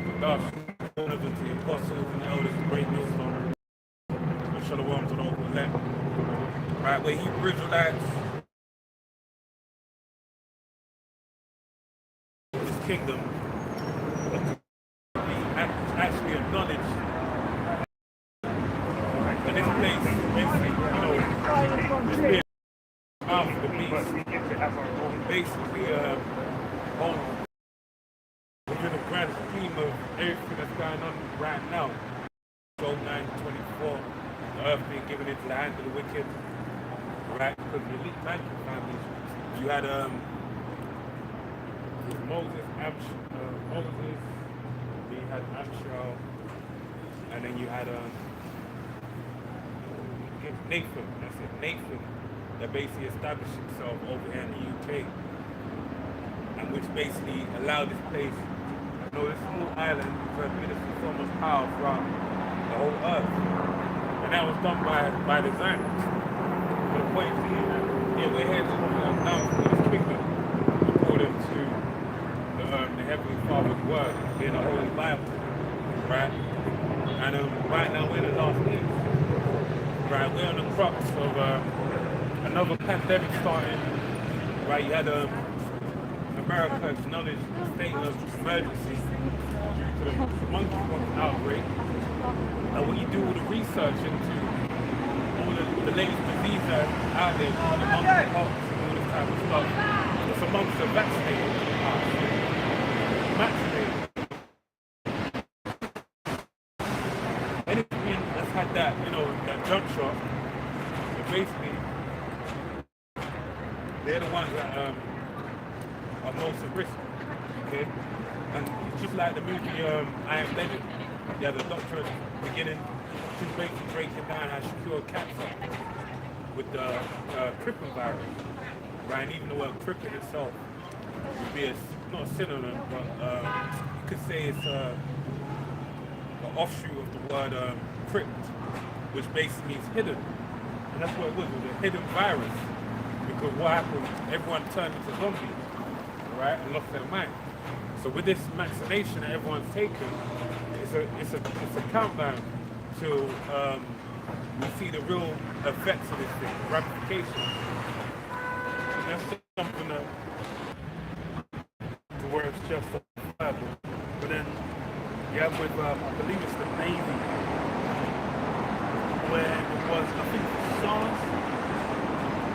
Dash, one of the apostles and elders of greatness on Shalom to the local elect, right, where he visualized his kingdom to be actually acknowledged. And this place, basically, this being after the beast, basically, within the grand scheme of everything that's going on right now, Job 9:24, the earth being given into the hands of the wicked, right? Because the elite banking families, you had Moses, you had Amshel, and then you had Nathan. That's it, Nathan, that basically established himself over here in the UK, and which basically allowed this place. This small island to administer so much power throughout the whole earth. And that was done by design. To the point being that, we're here to come down to this kingdom according to the Heavenly Father's word, being the Holy Bible. Right? And right now we're in the last days. Right? We're on the crux of another pandemic starting. Right? You had America acknowledged the state of emergency due to the monkeypox outbreak. And when you do all the research into all the latest diseases out there, all the monkeypox and all this type of stuff, it's amongst the vaccinated. Anything that's had that, that jump shot, basically, they're the ones that are most at risk, okay? And just like the movie I Am Legend, you have the doctor at the beginning, she's basically breaking down how she cured cancer with the crippling virus, right? And even the word crippling itself would be not a synonym, but you could say it's an offshoot of the word crypt, which basically means hidden. And that's what it was a hidden virus. Because what happened, everyone turned into zombies, right, and lost their mind. So with this vaccination that everyone's taken, it's a countdown till we see the real effects of this thing, ramifications. And that's something that to where it's justifiable. But then you have with I believe it's the Navy, where it was, I think, SARS.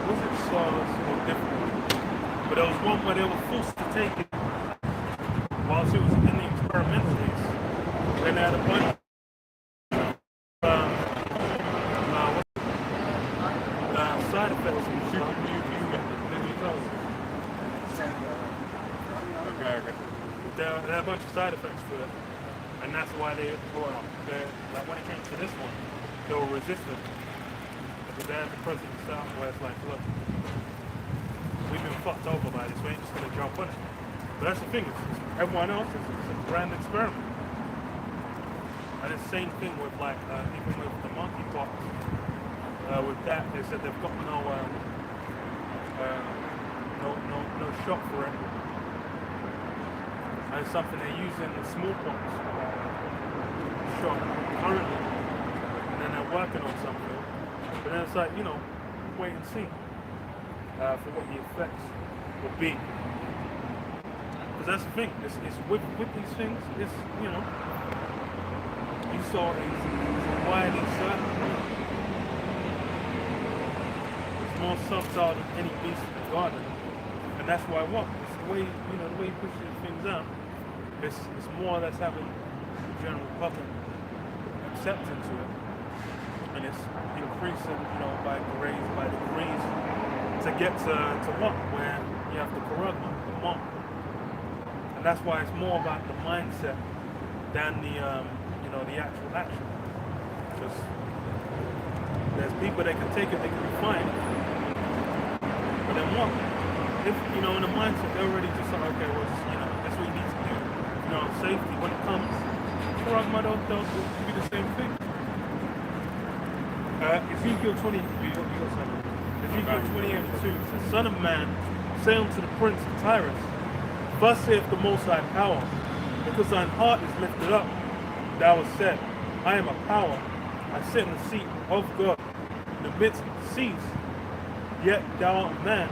Was it SARS or different? But there was one where they were forced to take it whilst it was in the experimental phase. Then they had a bunch of side effects from shooting okay. There are a bunch of side effects to it, and that's why they brought up. Like when it came to this one, they were resistant. Because they had the president out where it's like, look, we've been fucked over by this, we ain't just gonna jump on it. But that's the thing, everyone else is a grand experiment. And it's the same thing with like, even with the monkeypox, with that, they said they've got no shot for it. And it's something they're using the smallpox shot currently. And then they're working on something. But then it's like, wait and see for what the effects will be. Because that's the thing, it's with these things, it's, you saw it's widely certain. It's more subtle than any beast in the garden. And that's why it's the way, the way you push these things out, it's more or less having the general public acceptance to it. And it's increasing, by degrees to get to what, where you have the corrupt the monk. And that's why it's more about the mindset than the the actual action. Because there's people that can take it, they can be fine. But then what? If in the mindset they're already just like, okay, well, that's what you need to do. Safety when it comes. Corrupt they'll do the same thing. Ezekiel 20, Ezekiel 28:2 says, Son of man, say unto the prince of Tyrus, thus saith the Most High Power, Because thine heart is lifted up, thou hast said, I am a power. I sit in the seat of God in the midst of the seas. Yet thou art man,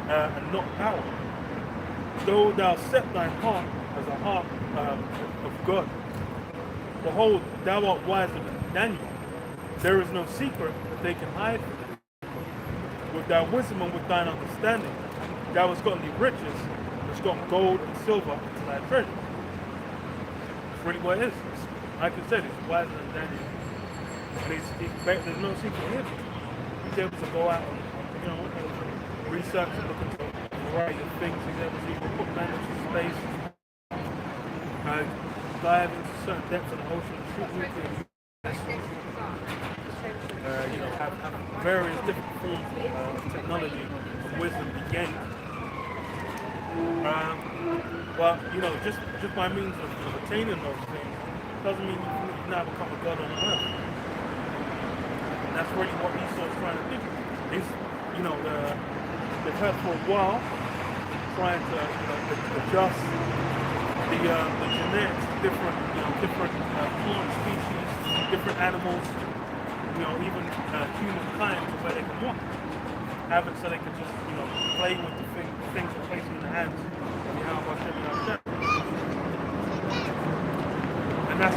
and not power. Though thou set thine heart as a heart of God. Behold, thou art wiser than Daniel. There is no secret that they can hide from thee. With thy wisdom and with thine understanding, thou hast gotten thee riches, hast gotten gold and silver into thy treasure. That's really what it is. Like I said, he's wiser than Daniel. And there's no secret in him. He's able to go out and research and look into a variety of things. He's able to even put man into space, dive into certain depths of the ocean, shoot nuclear, have various different forms of technology and wisdom be gained. But just by means of attaining those things doesn't mean you can now become a god on earth. And that's really what Esau's trying to do. They've had for a while trying to adjust the genetics, different plant species, different animals, even humankind to where they can walk. Have it so they can just play with the things they're placing in the hands of Yahweh Hashem. And that's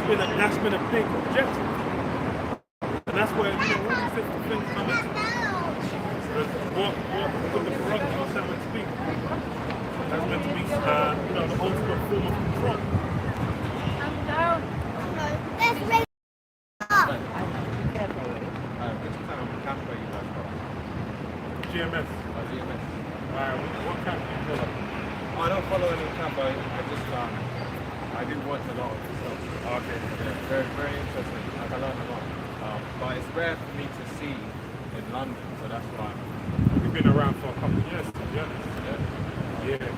been a big objective. And that's where all these different things come into. What could the corrupt also meant to be? That's meant to be the ultimate form of control. GMS. GMS. What camp do you follow? I don't follow any camp, but I do watch a lot of stuff. Okay. Yeah, very, very interesting. I can learn a lot. But it's rare for me to see in London, so that's why. We've been around for a couple of years, to be honest. Yeah.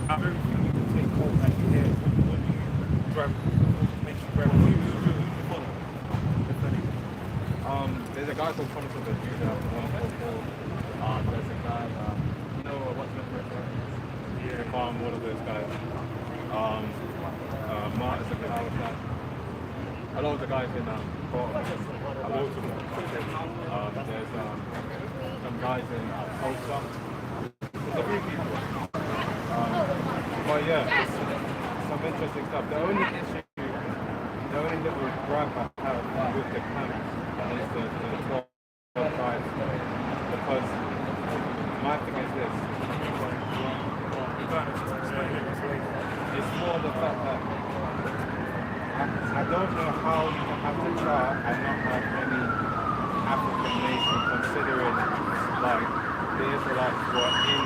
Out of everything you can take home at your head, what do you drive, makes you drive? Who do you follow? There's a guy called Thompson that do that. There's a guy, what's the first one? Yeah. One of those guys. Mark is a good guy. A lot of the guys in Portland. A lot of them. There's some guys in Tulsa. There's a few people. But yeah, some interesting stuff. The only little gripe I have with the camp is the 12 guys. Because my thing is this. It's more the fact that I don't know how you can have the chart and not have any African nation considering like the Israelites were in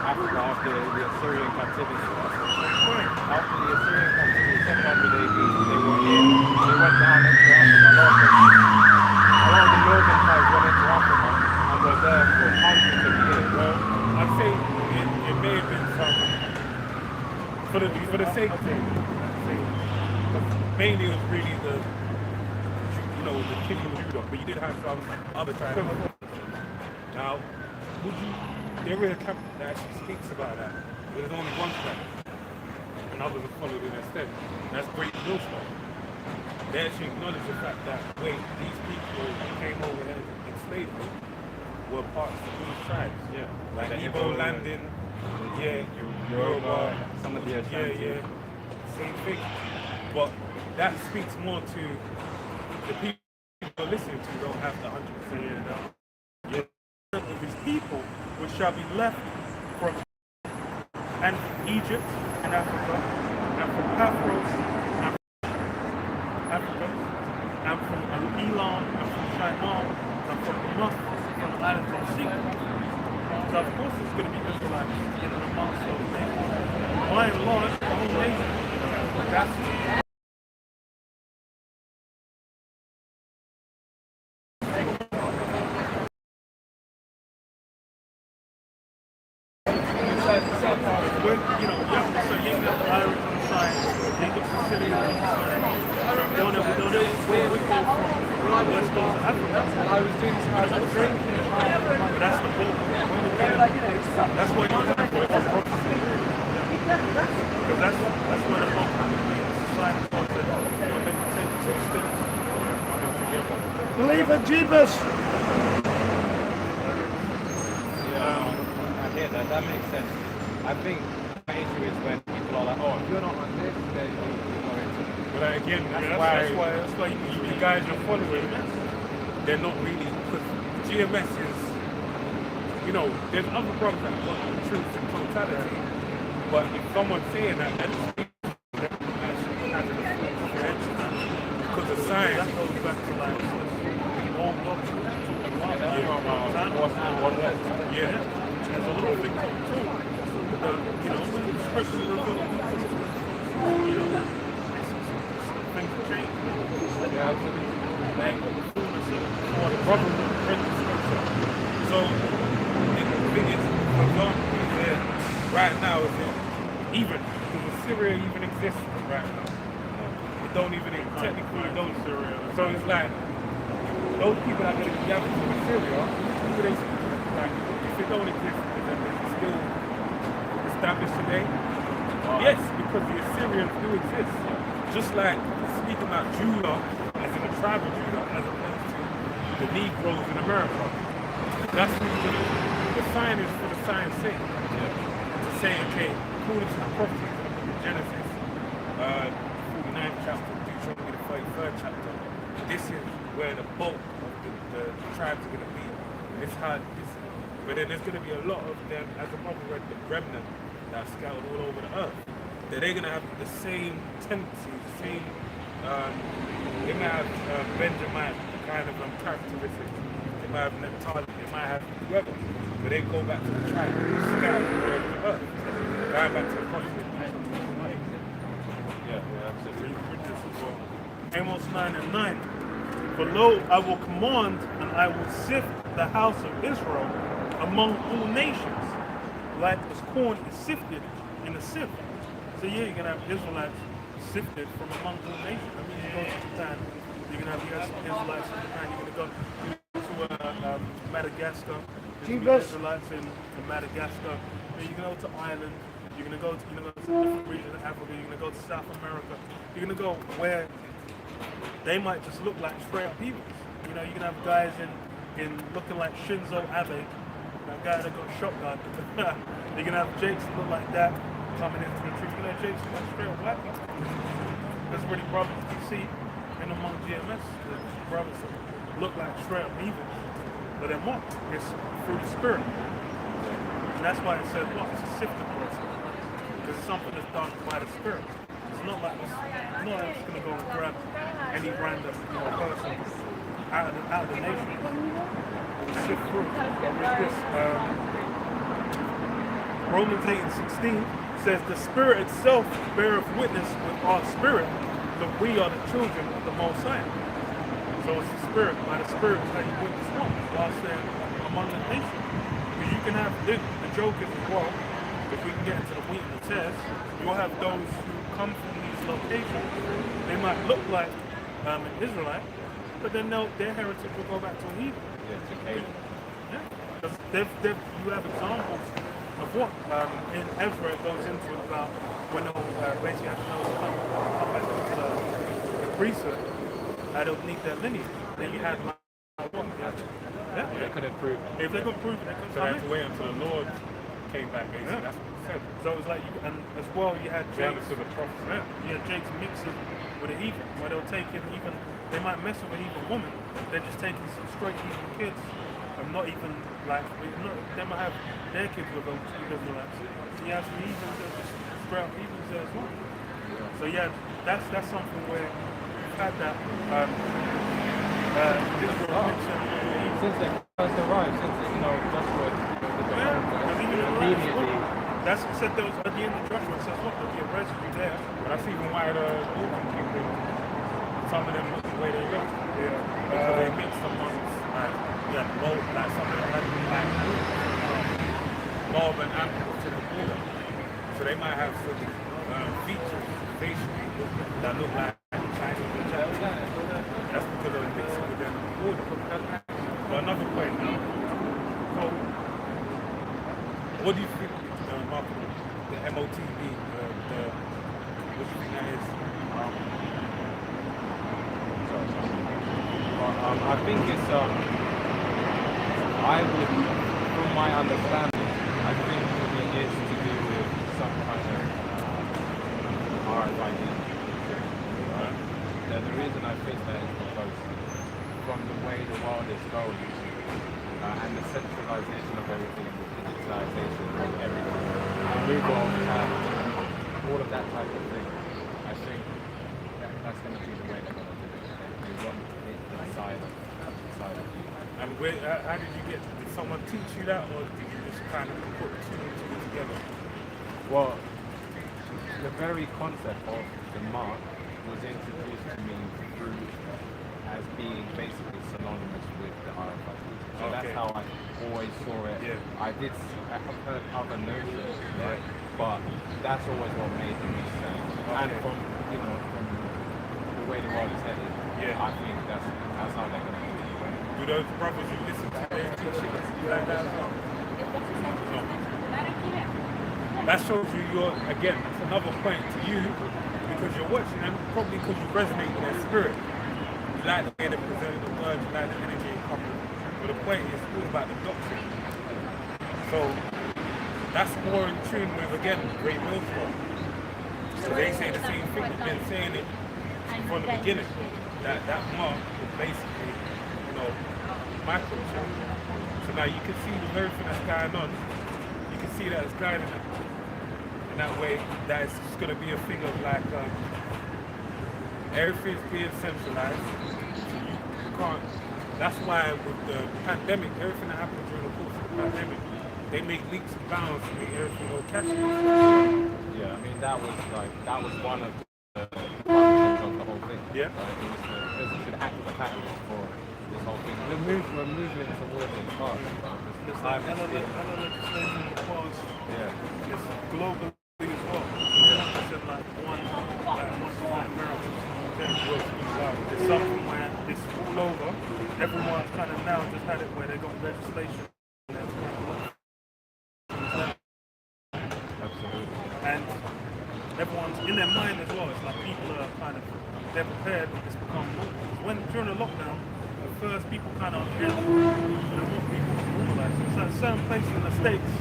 Africa after the Assyrian captivity. After the Assyrian captivity, 700 AD, they went down into Africa. A lot of the northern tribes went into Africa and were there for hundreds of years. Well, I'd say it may have been some, for the sake of it, mainly it was really the kingdom of Judah, but you did have some other tribes. Now, there is a camp that actually speaks about that. There's only one tribe, and others have followed it instead. That's Great Millstone. They actually acknowledge the fact that, these people who came over here in slavery were parts of these tribes. Yeah. Like Igbo landing, Yoruba, some of the Ashanti. Same thing. But that speaks more to the people who are listening to don't have the 100% Of these people which shall be left from and Egypt and Africa, and from Paphros and Africa, and from Elam, and from Shinar, and from the North, from the islands of the sea. So of course it's going to be Israelites in the amongst those nations. By and large, the whole nation. That's when, you have to say, you got the Irish on the side, you got the Sicilian on the side. Where we go from the West Coast of Africa. I was doing this, I was drinking. That's the goal. That's what you're looking for. Brother Jeebus. I hear that. That makes sense. I think my issue is when people are like, oh, if you're not on this, then you're not into it. But again, That's why you guys are following. They're not really, because GMS is, you know, there's other brothers that want the truth and totality. But if someone's saying that, then because the science that goes back to like old doctrine. Yeah. There's a little thing too. You know, scriptures reveal, you know, things change. Yeah, absolutely. Like the fullness of the problem with the scripture. So the thing is, for example, is that right now, is that even does Syria even exist right now? It don't even technically it don't Syria. So it's like those people that are going to be gathered from Syria, who they like if it don't exist, is it still established today? Yes, because the Assyrians do exist. Just like speaking about Judah as in the tribe of Judah, as opposed to the Negroes in America. That's what the sign is for the sign's sake. To say, okay, according to the prophecies in the book of Genesis, 49th chapter, Deuteronomy the 33rd chapter, this is where the bulk of the tribes are going to be. And it's hard. But then there's going to be a lot of them, as a brother read, the remnant that are scattered all over the earth. That they're going to have the same tendencies, the same, they might have Benjamin kind of characteristics. They might have Naphtali, they might have whoever. But they go back to the tribe, scattered all over the earth. Going back to the prophet. Yeah, absolutely. Amos 9:9. For lo, I will command and I will sift the house of Israel among all nations, like as corn is sifted in a sieve. So yeah, you're gonna have Israelites sifted from among all nations. I mean, you go to Japan, you're gonna have Israelites in Japan. You're gonna go to Madagascar. There's gonna be Israelites in Madagascar. Then you're gonna go to Ireland. You're gonna go to different regions of Africa. You're gonna go to South America. You're gonna go where they might just look like straight up heathens. You know, you can have guys in looking like Shinzo Abe, that guy that got shotgun. You're gonna have Jakes that look like that coming into the tree. You know, Jakes look like straight up black guys. That's really brothers you see in among GMS. The brothers that look like straight up heathens. But then what? It's through the spirit. And that's why it says what? It's a sifted process. Because it's something that's done by the spirit. It's not like it's not like it's gonna go and grab any random person out of the nation. Sift through. With this, Romans 8:16 says the Spirit itself beareth witness with our spirit that we are the children of the Most High. So it's the Spirit, by the Spirit is how you witness one, while saying among the nations. Because you can have the joke is as well, if we can get into the wheat and the tares, you'll have those who come from these locations. They might look like an Israelite, but then their heritage will go back to a heathen. Yeah, to Canaan. Yeah, because you have examples of what in Ezra it goes into about when basically Ashkenaz come back into the priesthood, I don't need their lineage. Then you had what? Yeah. They couldn't prove it. If they could prove it, they couldn't So they come had to in. wait until the Lord came back, basically. Yeah. That's what he said. So it was like, and as well you had James Jakes. to the prophet. Yeah, you had Jakes mixing with a heathen, where they'll take in even, they might mess with an heathen woman, they're just taking some straight heathen kids, and not even like, they might have their kids with them, Israelites. So you have some heathens that are just straight up heathens there as well. So yeah, that's something where you've had that Israel mixing with the heathen. Since they first arrived, since Joshua immediately. That's what said there was at the end of Joshua. It says, look, there'll be a residue there. But that's even why the Northern people, some of them look the way they look. Yeah. Because they mix amongst, like some of them had like Northern and to the border. So they might have some features, facially, that look like Chinese and Japanese. That's because of the mixing with them border. But another point now. So, what do you think, Mark, the MOTB, what do you think that is? But I think it's I would, from my understanding, I think it is to do with some kind of RFID. And the reason I think that is because from the way the world is going and the centralization of everything, the digitalization of everything, the move on all of that type of thing, I think that's going to be the way they're going to do it. They want it inside of you. And how did you get? Did someone teach you that, or did you just kind of put two and two together? Well, the very concept of the mark was introduced to me through as being basically synonymous with the RFID. So that's how I always saw it. Yeah. I have heard other notions, right? But that's always what made the most sense. And from from the way the world is headed, I think that's how they're going to do it. Do those brothers you listen to their teaching like that as well? No. That shows you again, it's another point to you because you're watching them, probably because you resonate with their spirit. You like the way they present the words, you like the energy and couple. But the point is all about the doctrine. So that's more in tune with, again, Great Millstone. So they say the same thing, they've been saying it from the beginning. That mark is basically, microchip. So now you can see with everything that's going on, you can see that it's guiding it. In that way, that it's just going to be a thing of like, everything's being centralized. So you can't, that's why with the pandemic, everything that happened during the course of the pandemic, they make leaps and bounds to make everything go cashless. Yeah, I mean that was one of the functions of the whole thing. Yeah. It should act as a catalyst for this whole thing. We're moving towards it fast. There's like other legislation in the past. Yeah. It's globally as well. It's in like one America. There's something where it's all over. Everyone's kind of now just had it where they got legislation. And everyone's in their mind as well. It's like people are kind of, they're prepared. It's become when during the lockdown, at first people kind of want people to normalize. So at certain places in the States,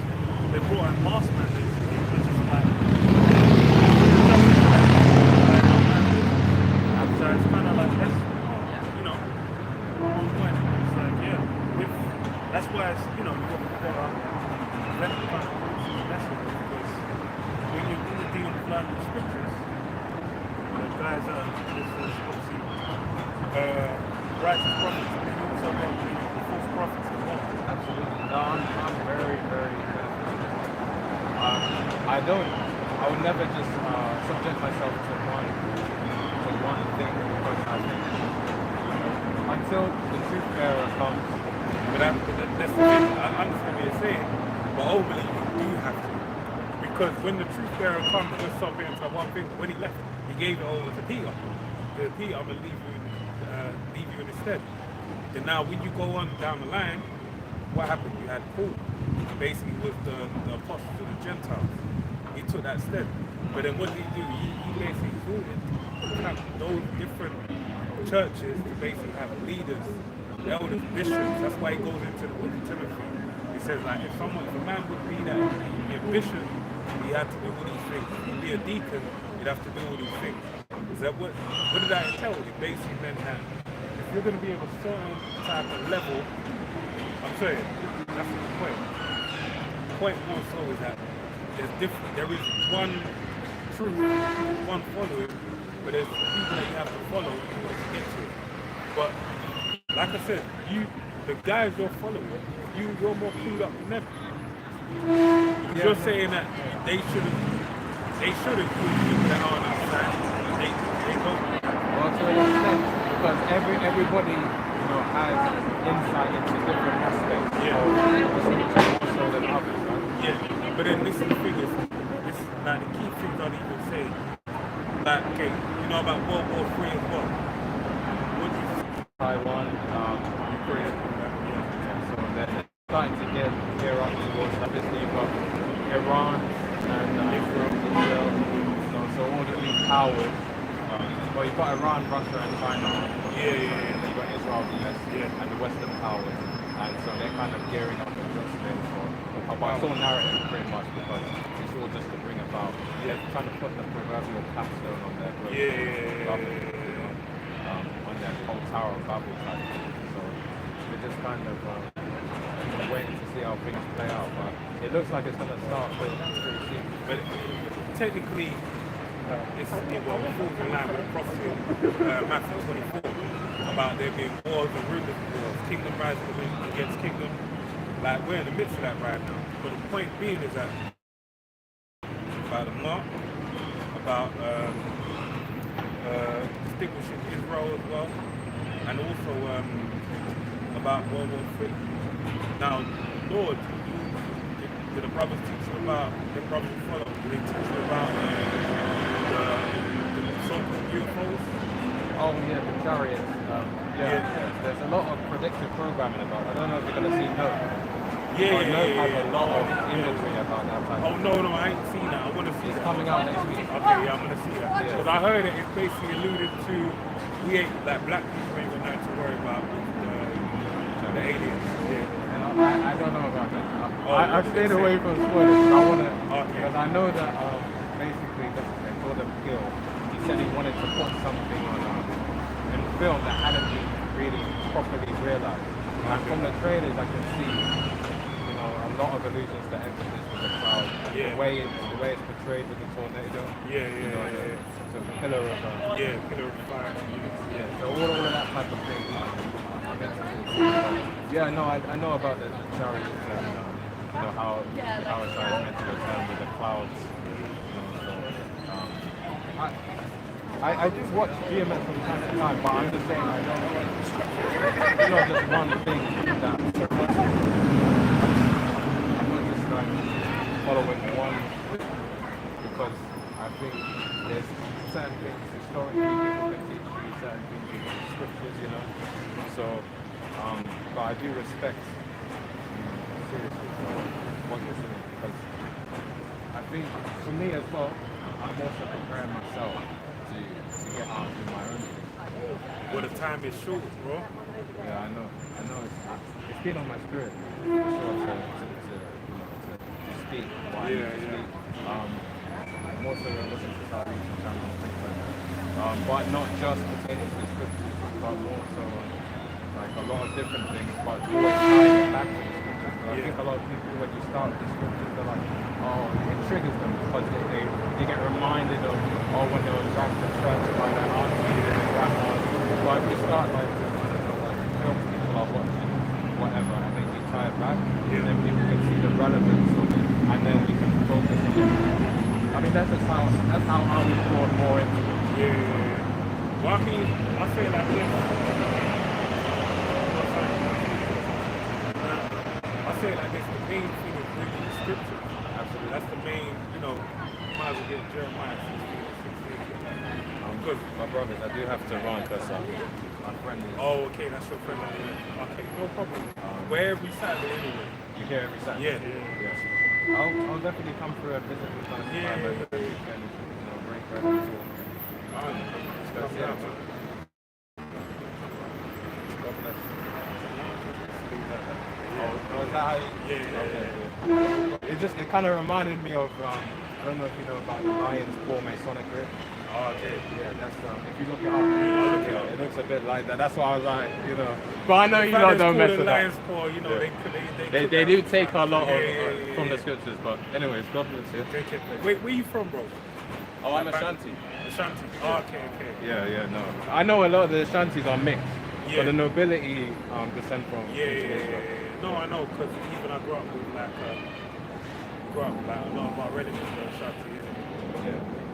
they brought in mask mandates. It's just like, so it's kind of like this, on point. It's like, that's why it's, you've got let them kind of message because when you're dealing with learning the scriptures, the guys are obviously righteous prophets, and you also got the false prophets as well. Absolutely. No, I'm very, very I would never just subject myself to one thing because I think until the truth bearer comes. But that's the thing, I understand what you're saying, but ultimately you do have to. Because when the truth bearer comes to something into one thing, when he left, he gave it over to Peter. To Peter, I'm going to leave you in his stead. Then now when you go on down the line, what happened? You had Paul, basically was the apostle to the Gentiles. He took that step. But then what did he do? He basically exhorted those different churches to basically have leaders, elders, bishops. That's why he goes into the book of Timothy. He says, like, if a man would be that a bishop, he had to do all these things. If he'd be a deacon, he'd have to do all these things. Is that what did that entail? It basically meant that if you're going to be of a certain type of level, I'm saying, that's the point. The point more so is that there is one truth, one following, but there's people that you have to follow in order to get to it. But like I said, the guys you're following, you're more clued up than them. Because you're saying that they shouldn't include people that aren't outside. They don't. Well, to an extent, because everybody has insight into different aspects of the scripture more so than others, right? Yeah, but then this is the thing is, this like the key things I'd even say, like, okay, about World War III as well. What do you think? Taiwan, Ukraine, so they're starting to gear up towards obviously you've got Iran and Israel, so all of these powers. Well, you've got Iran, Russia, and China. Yeah. You've got Israel. Israel, the US, Yeah. and the Western powers. And so they're kind of gearing up and just there for it's all narrative pretty much because it's all just to bring about, they're trying to put the proverbial capstone on their government, you know, on their whole Tower of Babel type thing. So we're just kind of waiting to see how things play out. But it looks like it's going to start pretty soon. But technically, it falls in line with the prophecy of Matthew 24 about there being wars and rumors of wars, kingdom rising against kingdom. Like, we're in the midst of that right now. But the point being is that about the mark, about distinguishing Israel as well, and also about World War III. Now, Lord, did the brothers teach you about, the brothers you follow, did they teach you about the so-called UFOs? Oh yeah, the chariots. There's a lot of predictive programming about it. I don't know if you're going to see Note. Note has a lot of imagery about that type of no, I ain't seen that. I want to see It's that. coming out next week. Okay, yeah, I'm going to see that. Yeah. Because I heard it, it's basically alluded to, we ain't, like, black people ain't got nothing to worry about with the aliens. Yeah. And I don't know about that. I stayed away from spoilers. I want to, because I know that basically Gordon Gill, he said he wanted to put something on in film that hadn't been really properly realized. And from the trailers, I can see, you know, a lot of allusions to emphasis with the crowd, the way it's portrayed with the tornado. So the pillar of pillar of fire. so all of that type of thing. Yeah, no, I know about the chariots and you know how it's meant to return with the clouds. I do watch GMS from time to time, but I'm just saying I don't know. It's not just one thing that I'm not just like following one because I think there's certain things historically people can teach you, certain things in the scriptures, you know. So, but I do respect seriously what you're saying because I think for me as well, I'm also preparing myself to get out and do my own thing. Well, the time is short, bro. Yeah, I know. It's been on my spirit for sure to speak. What I need to speak. I'm also looking to start YouTube channel and things like that. But not just pertaining to the scriptures, but also like a lot of different things, but always tying it back to the scriptures. But I think a lot of people, when you start with the scriptures, they're like, oh, it triggers them because they get reminded of, when they were dragged to church by their auntie and their grandma. But if you start like film people are watching, whatever, and then you tie it back, then people can see the relevance of it, and then we can focus on it. I mean, that's how I was drawn more into it. Well, I mean, I say like this. I say like this, the main thing is reading the scriptures. Absolutely. That's the main, you know, might as well get Jeremiah 16. Because my brothers, I do have to run because my friend is... Oh, okay, that's your friend. Okay, no problem. We're every Saturday anyway. You here every Saturday? Yes. I'll definitely come through and visit with time to time and break bread and talk. God bless. Oh, is that how you... Okay. It kind of reminded me of, I don't know if you know about the Lions Paw Masonic Grid. Oh, okay. Yeah, that's, if you look it up, it looks a bit like that. That's why I was like, you know. But I know you don't mess with that. Lions Paw, you know, they do take a lot from the scriptures, but anyways, God bless you. Wait, where you from, bro? Oh, I'm Ashanti. Ashanti. Oh, okay. Yeah, no. I know a lot of the Ashantis are mixed, but the nobility descend from. No, I know, because even I grew up with like a lot of our relatives are Ashanti.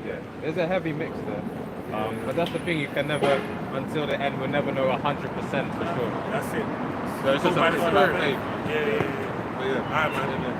Yeah. There's a heavy mix there. But that's the thing, you can never, until the end, we'll never know 100% for sure. That's it. So it's just a spirit thing. Yeah. Alright, man.